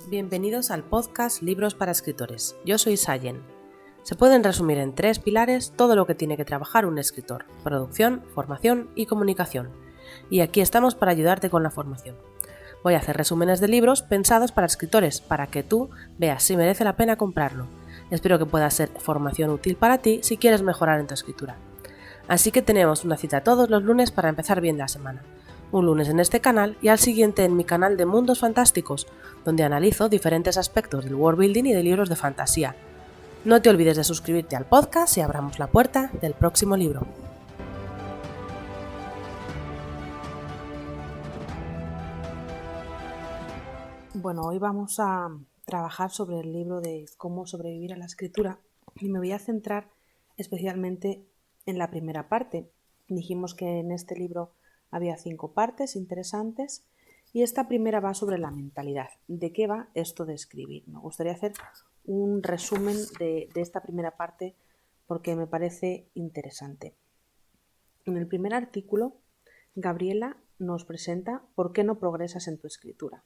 Bienvenidos al podcast Libros para Escritores. Yo soy Sayen. Se pueden resumir en 3 pilares todo lo que tiene que trabajar un escritor: producción, formación y comunicación. Y aquí estamos para ayudarte con la formación. Voy a hacer resúmenes de libros pensados para escritores, para que tú veas si merece la pena comprarlo. Espero que pueda ser formación útil para ti si quieres mejorar en tu escritura. Así que tenemos una cita todos los lunes para empezar bien la semana. Un lunes en este canal y al siguiente en mi canal de Mundos Fantásticos, donde analizo diferentes aspectos del world building y de libros de fantasía. No te olvides de suscribirte al podcast y abramos la puerta del próximo libro. Bueno, hoy vamos a trabajar sobre el libro de cómo sobrevivir a la escritura y me voy a centrar especialmente en la primera parte. Dijimos que en este libro había 5 partes interesantes y esta primera va sobre la mentalidad. ¿De qué va esto de escribir? Me gustaría hacer un resumen de esta primera parte porque me parece interesante. En el primer artículo, Gabriela nos presenta por qué no progresas en tu escritura.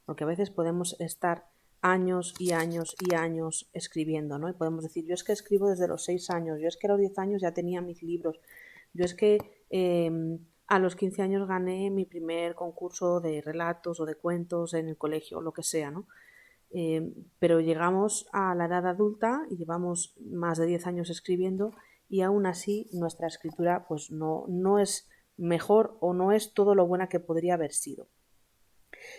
Porque a veces podemos estar años y años y años escribiendo, ¿no? Y podemos decir, yo es que escribo desde los 6 años, yo es que a los 10 años ya tenía mis libros, yo es que a los 15 años gané mi primer concurso de relatos o de cuentos en el colegio, o lo que sea, ¿no? Pero llegamos a la edad adulta y llevamos más de 10 años escribiendo y aún así nuestra escritura pues no es mejor o no es todo lo buena que podría haber sido.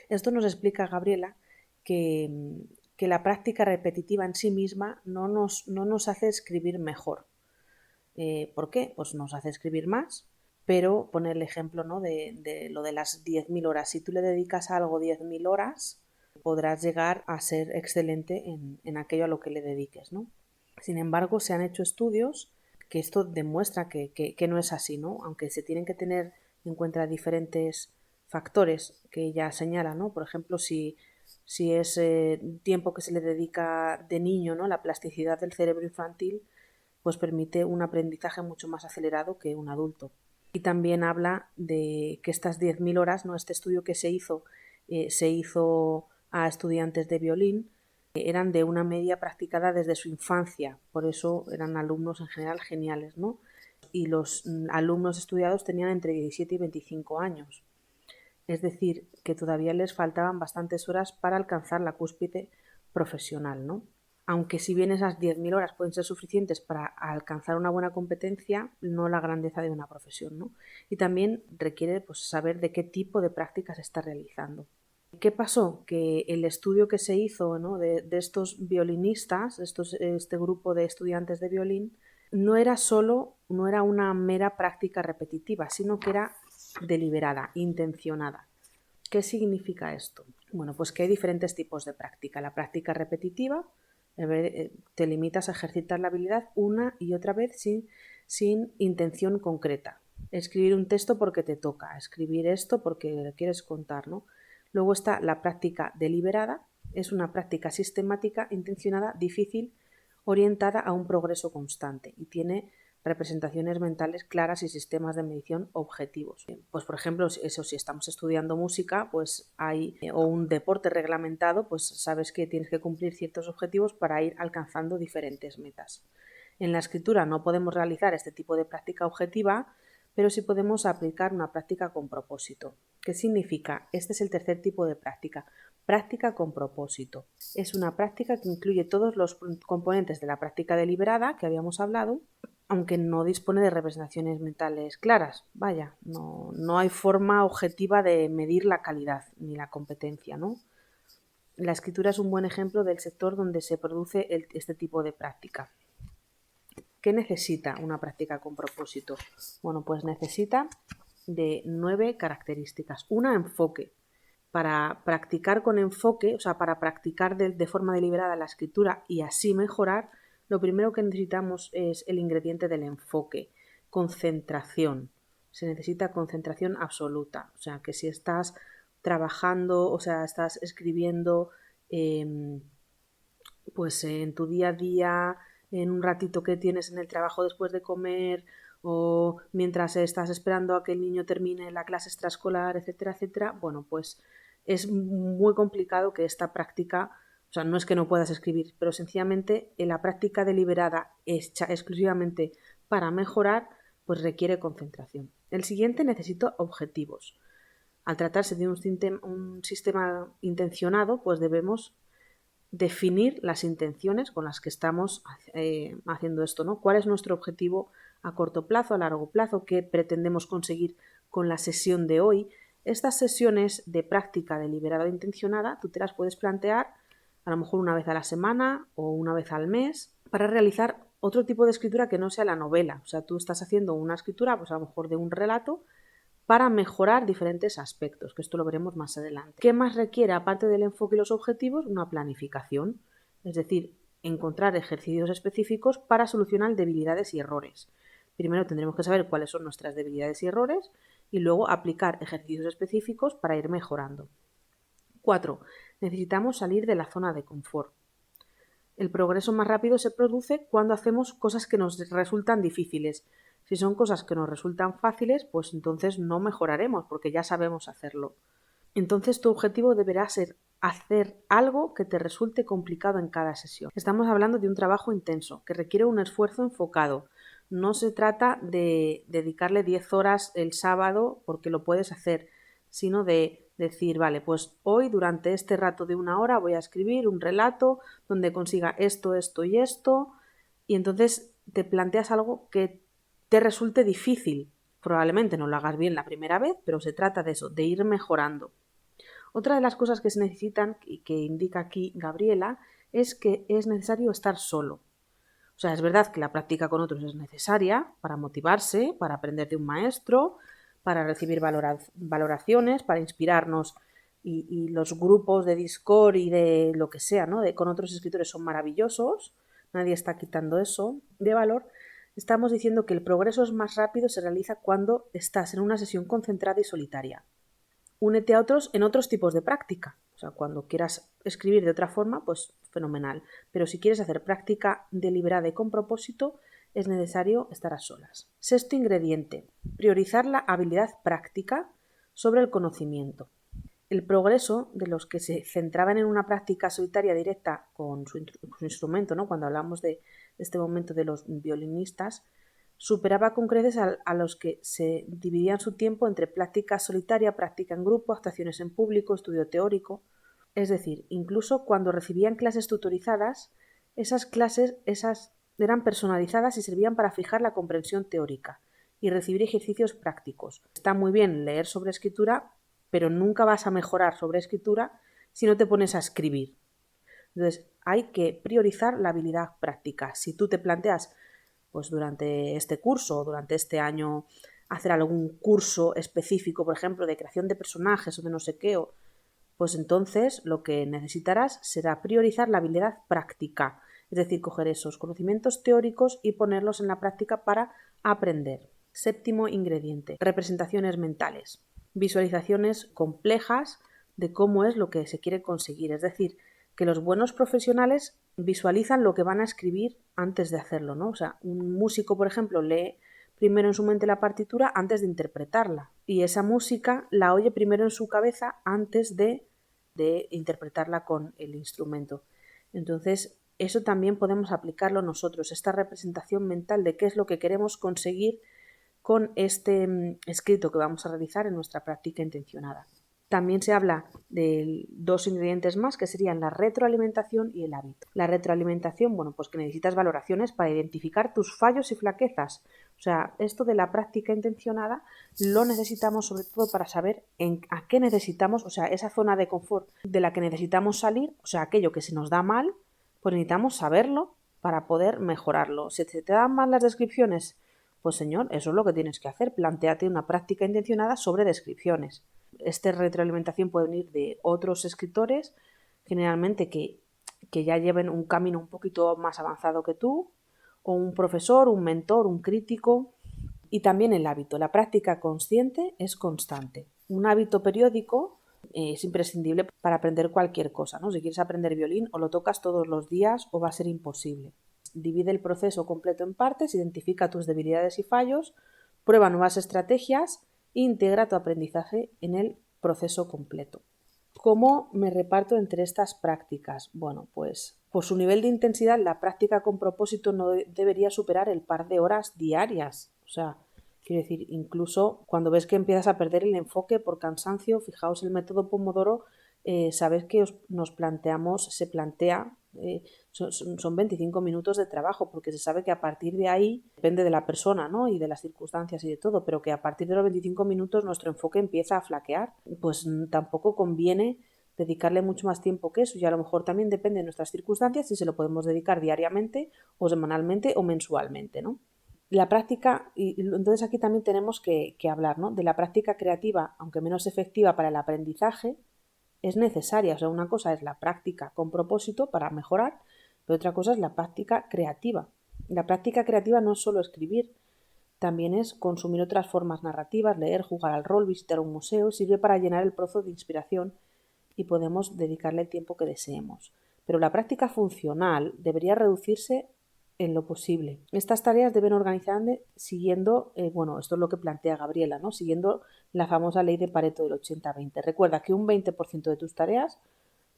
Esto nos explica Gabriela que la práctica repetitiva en sí misma no nos hace escribir mejor. ¿Por qué? Pues nos hace escribir más, pero pone el ejemplo, ¿no? de lo de las 10.000 horas. Si tú le dedicas a algo 10.000 horas, podrás llegar a ser excelente en aquello a lo que le dediques, ¿no? Sin embargo, se han hecho estudios que esto demuestra que no es así, ¿no? Aunque se tienen que tener en cuenta diferentes factores que ella señala, ¿no? Por ejemplo, si es tiempo que se le dedica de niño, ¿no? La plasticidad del cerebro infantil pues permite un aprendizaje mucho más acelerado que un adulto. Y también habla de que estas 10.000 horas, ¿no? Este estudio que se hizo a estudiantes de violín, eran de una media practicada desde su infancia, por eso eran alumnos en general geniales, ¿no? Y los alumnos estudiados tenían entre 17 y 25 años. Es decir, que todavía les faltaban bastantes horas para alcanzar la cúspide profesional, ¿no? Aunque si bien esas 10.000 horas pueden ser suficientes para alcanzar una buena competencia, no la grandeza de una profesión, ¿no? Y también requiere pues, saber de qué tipo de práctica se está realizando. ¿Qué pasó? Que el estudio que se hizo, ¿no? de estos violinistas, este grupo de estudiantes de violín, no era una mera práctica repetitiva, sino que era deliberada, intencionada. ¿Qué significa esto? Bueno, pues que hay diferentes tipos de práctica. La práctica repetitiva, te limitas a ejercitar la habilidad una y otra vez sin intención concreta. Escribir un texto porque te toca, escribir esto porque quieres contar, ¿no? Luego está la práctica deliberada, es una práctica sistemática, intencionada, difícil, orientada a un progreso constante y tiene representaciones mentales claras y sistemas de medición objetivos. Pues por ejemplo, si estamos estudiando música, pues o un deporte reglamentado, pues sabes que tienes que cumplir ciertos objetivos para ir alcanzando diferentes metas. En la escritura no podemos realizar este tipo de práctica objetiva, pero sí podemos aplicar una práctica con propósito. ¿Qué significa? Este es el tercer tipo de práctica. Práctica con propósito. Es una práctica que incluye todos los componentes de la práctica deliberada que habíamos hablado, aunque no dispone de representaciones mentales claras. Vaya, no hay forma objetiva de medir la calidad ni la competencia, ¿no? La escritura es un buen ejemplo del sector donde se produce este tipo de práctica. ¿Qué necesita una práctica con propósito? Bueno, pues necesita de 9 características. Una, enfoque. Para practicar con enfoque, o sea, para practicar de forma deliberada la escritura y así mejorar, lo primero que necesitamos es el ingrediente del enfoque, concentración. Se necesita concentración absoluta. O sea, que si estás trabajando, o sea, estás escribiendo pues en tu día a día, en un ratito que tienes en el trabajo después de comer o mientras estás esperando a que el niño termine la clase extraescolar, etcétera, etcétera, bueno, pues es muy complicado que esta práctica, o sea, no es que no puedas escribir, pero sencillamente la práctica deliberada hecha exclusivamente para mejorar, pues requiere concentración. El siguiente, necesito objetivos. Al tratarse de un sistema intencionado, pues debemos definir las intenciones con las que estamos haciendo esto, ¿no? ¿Cuál es nuestro objetivo a corto plazo, a largo plazo? ¿Qué pretendemos conseguir con la sesión de hoy? Estas sesiones de práctica deliberada o intencionada, tú te las puedes plantear a lo mejor una vez a la semana o una vez al mes para realizar otro tipo de escritura que no sea la novela. O sea, tú estás haciendo una escritura, pues a lo mejor de un relato, para mejorar diferentes aspectos, que esto lo veremos más adelante. ¿Qué más requiere, aparte del enfoque y los objetivos? Una planificación, es decir, encontrar ejercicios específicos para solucionar debilidades y errores. Primero tendremos que saber cuáles son nuestras debilidades y errores y luego aplicar ejercicios específicos para ir mejorando. 4. Necesitamos salir de la zona de confort. El progreso más rápido se produce cuando hacemos cosas que nos resultan difíciles. Si son cosas que nos resultan fáciles, pues entonces no mejoraremos porque ya sabemos hacerlo. Entonces tu objetivo deberá ser hacer algo que te resulte complicado en cada sesión. Estamos hablando de un trabajo intenso que requiere un esfuerzo enfocado. No se trata de dedicarle 10 horas el sábado porque lo puedes hacer, sino de decir, vale, pues hoy durante este rato de 1 hora voy a escribir un relato donde consiga esto, esto y esto, y entonces te planteas algo que te resulte difícil. Probablemente no lo hagas bien la primera vez, pero se trata de eso, de ir mejorando. Otra de las cosas que se necesitan y que indica aquí Gabriela es que es necesario estar solo. O sea, es verdad que la práctica con otros es necesaria para motivarse, para aprender de un maestro, para recibir valoraciones, para inspirarnos y los grupos de Discord y de lo que sea, ¿no? Con otros escritores son maravillosos, nadie está quitando eso de valor. Estamos diciendo que el progreso es más rápido, se realiza cuando estás en una sesión concentrada y solitaria. Únete a otros en otros tipos de práctica. O sea, cuando quieras escribir de otra forma, pues fenomenal. Pero si quieres hacer práctica deliberada y con propósito, es necesario estar a solas. Sexto ingrediente, priorizar la habilidad práctica sobre el conocimiento. El progreso de los que se centraban en una práctica solitaria directa con su instrumento, ¿no? Cuando hablamos de este momento de los violinistas, superaba con creces a los que se dividían su tiempo entre práctica solitaria, práctica en grupo, actuaciones en público, estudio teórico. Es decir, incluso cuando recibían clases tutorizadas, esas clases eran personalizadas y servían para fijar la comprensión teórica y recibir ejercicios prácticos. Está muy bien leer sobre escritura, pero nunca vas a mejorar sobre escritura si no te pones a escribir. Entonces, hay que priorizar la habilidad práctica. Si tú te planteas, pues durante este curso o durante este año, hacer algún curso específico, por ejemplo, de creación de personajes o de no sé qué, pues entonces lo que necesitarás será priorizar la habilidad práctica, es decir, coger esos conocimientos teóricos y ponerlos en la práctica para aprender. Séptimo ingrediente, representaciones mentales, visualizaciones complejas de cómo es lo que se quiere conseguir, es decir, que los buenos profesionales visualizan lo que van a escribir antes de hacerlo, ¿no? O sea, un músico, por ejemplo, lee primero en su mente la partitura antes de interpretarla y esa música la oye primero en su cabeza antes de interpretarla con el instrumento. Entonces, eso también podemos aplicarlo nosotros, esta representación mental de qué es lo que queremos conseguir con este escrito que vamos a realizar en nuestra práctica intencionada. También se habla de 2 ingredientes más que serían la retroalimentación y el hábito. La retroalimentación, bueno, pues que necesitas valoraciones para identificar tus fallos y flaquezas. O sea, esto de la práctica intencionada lo necesitamos sobre todo para saber a qué necesitamos, o sea, esa zona de confort de la que necesitamos salir, o sea, aquello que se nos da mal, pues necesitamos saberlo para poder mejorarlo. Si se te dan mal las descripciones, pues señor, eso es lo que tienes que hacer, plantéate una práctica intencionada sobre descripciones. Esta retroalimentación puede venir de otros escritores, generalmente que ya lleven un camino un poquito más avanzado que tú, o un profesor, un mentor, un crítico. Y también el hábito. La práctica consciente es constante. Un hábito periódico es imprescindible para aprender cualquier cosa, ¿no? Si quieres aprender violín, o lo tocas todos los días o va a ser imposible. Divide el proceso completo en partes, identifica tus debilidades y fallos, prueba nuevas estrategias e integra tu aprendizaje en el proceso completo. ¿Cómo me reparto entre estas prácticas? Bueno, pues por su nivel de intensidad, la práctica con propósito no debería superar el par de horas diarias. O sea, quiero decir, incluso cuando ves que empiezas a perder el enfoque por cansancio, fijaos el método Pomodoro, sabes que se plantea, son 25 minutos de trabajo, porque se sabe que a partir de ahí, depende de la persona, ¿no? Y de las circunstancias y de todo, pero que a partir de los 25 minutos nuestro enfoque empieza a flaquear. Pues tampoco conviene dedicarle mucho más tiempo que eso, y a lo mejor también depende de nuestras circunstancias si se lo podemos dedicar diariamente o semanalmente o mensualmente, ¿no? La práctica, y entonces aquí también tenemos que hablar, ¿no? De la práctica creativa, aunque menos efectiva para el aprendizaje, es necesaria. O sea, una cosa es la práctica con propósito para mejorar, pero otra cosa es la práctica creativa. La práctica creativa no es solo escribir, también es consumir otras formas narrativas, leer, jugar al rol, visitar un museo, sirve para llenar el pozo de inspiración y podemos dedicarle el tiempo que deseemos. Pero la práctica funcional debería reducirse en lo posible. Estas tareas deben organizarse siguiendo, esto es lo que plantea Gabriela, ¿no? Siguiendo la famosa ley de Pareto del 80-20. Recuerda que un 20% de tus tareas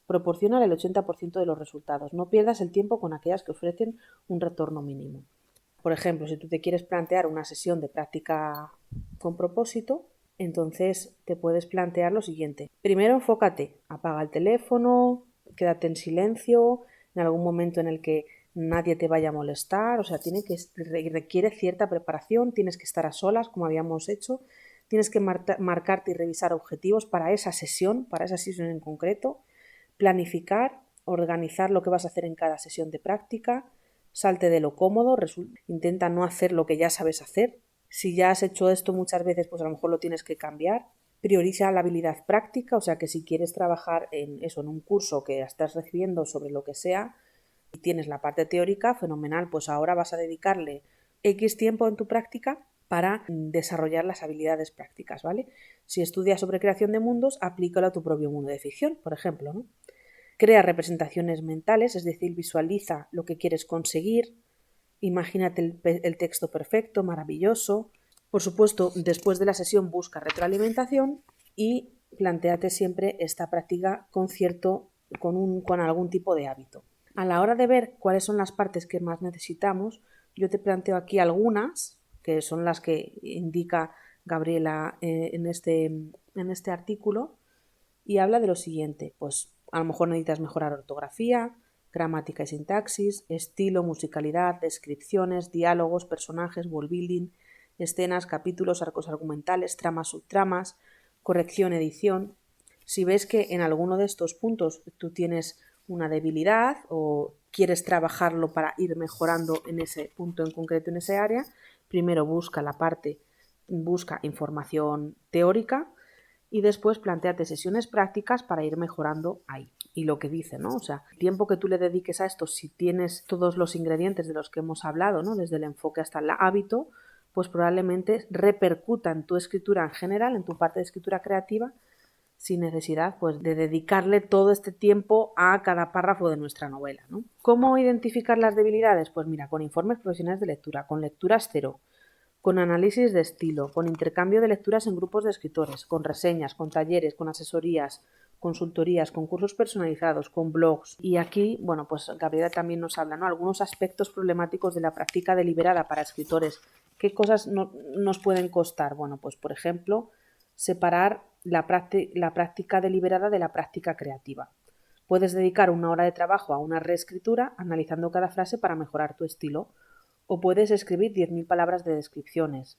proporcionan el 80% de los resultados. No pierdas el tiempo con aquellas que ofrecen un retorno mínimo. Por ejemplo, si tú te quieres plantear una sesión de práctica con propósito, entonces te puedes plantear lo siguiente. Primero enfócate, apaga el teléfono, quédate en silencio, en algún momento en el que nadie te vaya a molestar, o sea, requiere cierta preparación, tienes que estar a solas, como habíamos hecho, tienes que marcarte y revisar objetivos para esa sesión en concreto, planificar, organizar lo que vas a hacer en cada sesión de práctica, salte de lo cómodo, intenta no hacer lo que ya sabes hacer. Si ya has hecho esto muchas veces, pues a lo mejor lo tienes que cambiar. Prioriza la habilidad práctica, o sea que si quieres trabajar en un curso que estás recibiendo sobre lo que sea y tienes la parte teórica, fenomenal, pues ahora vas a dedicarle X tiempo en tu práctica para desarrollar las habilidades prácticas, ¿vale? Si estudias sobre creación de mundos, aplícalo a tu propio mundo de ficción, por ejemplo, ¿no? Crea representaciones mentales, es decir, visualiza lo que quieres conseguir, imagínate el texto perfecto, maravilloso. Por supuesto, después de la sesión busca retroalimentación y plantéate siempre esta práctica con algún tipo de hábito. A la hora de ver cuáles son las partes que más necesitamos, yo te planteo aquí algunas, que son las que indica Gabriela en este artículo, y habla de lo siguiente, pues a lo mejor necesitas mejorar ortografía, gramática y sintaxis, estilo, musicalidad, descripciones, diálogos, personajes, world building, escenas, capítulos, arcos argumentales, tramas, subtramas, corrección, edición. Si ves que en alguno de estos puntos tú tienes una debilidad o quieres trabajarlo para ir mejorando en ese punto en concreto, en ese área, primero busca información teórica y después plantéate sesiones prácticas para ir mejorando ahí. Y lo que dice, ¿no? O sea, el tiempo que tú le dediques a esto, si tienes todos los ingredientes de los que hemos hablado, ¿no? Desde el enfoque hasta el hábito, pues probablemente repercuta en tu escritura en general, en tu parte de escritura creativa, sin necesidad pues de dedicarle todo este tiempo a cada párrafo de nuestra novela, ¿no? ¿Cómo identificar las debilidades? Pues mira, con informes profesionales de lectura, con lecturas cero, con análisis de estilo, con intercambio de lecturas en grupos de escritores, con reseñas, con talleres, con asesorías, consultorías, con cursos personalizados, con blogs. Y aquí, bueno, pues Gabriela también nos habla, ¿no? Algunos aspectos problemáticos de la práctica deliberada para escritores. ¿Qué cosas nos pueden costar? Bueno, pues por ejemplo, separar la práctica deliberada de la práctica creativa. Puedes dedicar una hora de trabajo a una reescritura analizando cada frase para mejorar tu estilo, o puedes escribir 10.000 palabras de descripciones.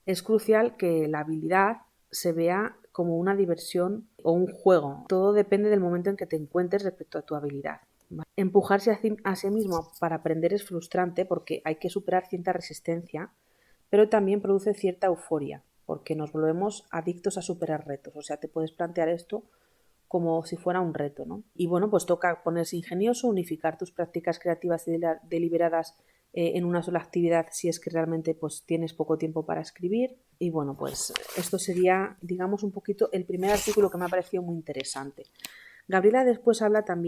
Es crucial que la habilidad se vea como una diversión o un juego. Todo depende del momento en que te encuentres respecto a tu habilidad. Empujarse a sí mismo para aprender es frustrante porque hay que superar cierta resistencia, pero también produce cierta euforia porque nos volvemos adictos a superar retos. O sea, te puedes plantear esto como si fuera un reto, ¿no? Y bueno, pues toca ponerse ingenioso, unificar tus prácticas creativas y deliberadas en una sola actividad si es que realmente pues tienes poco tiempo para escribir. Y bueno, pues esto sería, digamos, un poquito el primer artículo que me ha parecido muy interesante. Gabriela después habla también